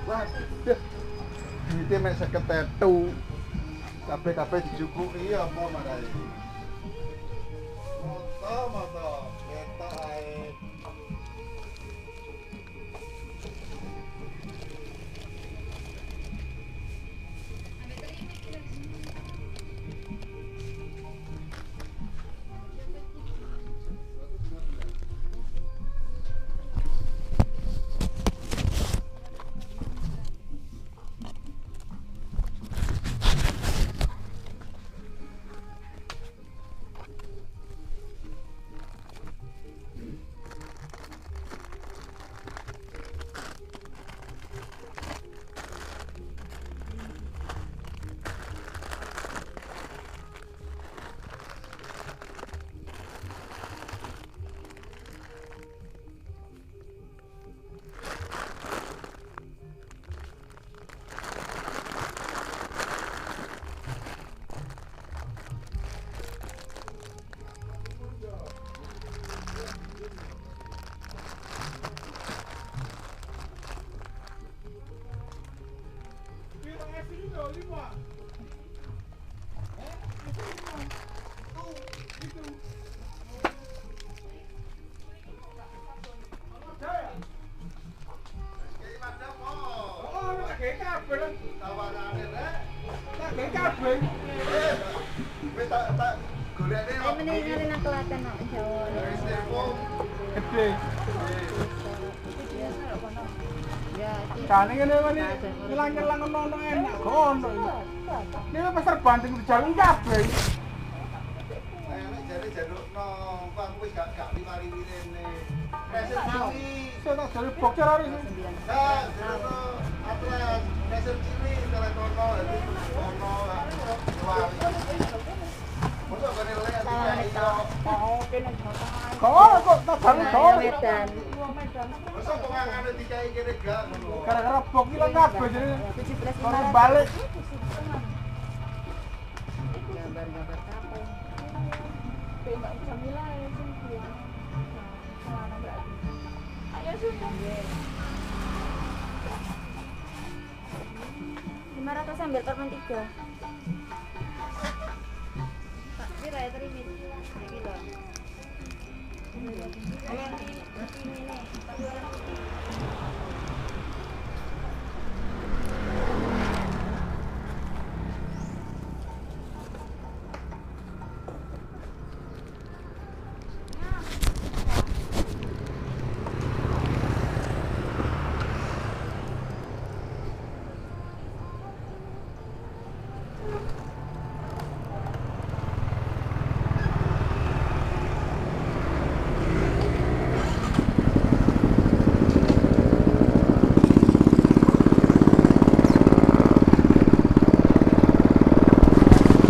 Waduh. Duitnya mek 57. Kabeh-kabeh dicukuki apa marane. Moto, ketok ae. Kane ngene ngene nyelang-nyelang ono enak gono. Ini pasar banting jalan kabeh. Nek jare jalukno, kok aku wis gak liwari rene. Presen cili. Saya tak jare bokcer hari ini. Nah, jalukno atlas presen cili telekono itu ono liwari. Mosok kene lek iki. Oh, kene kok tak jare kok. Medan. Mosok kok ngene dikai kene gak ngono. Gara-gara bok ilang kabeh jadi 17 baru balik. Gambar-gambar kampung. Mbak Jamila ya sing dia. Celana berarti. Ayo sudah. 500 ambil permen 3. Pak, pira ya terima? Iki lho.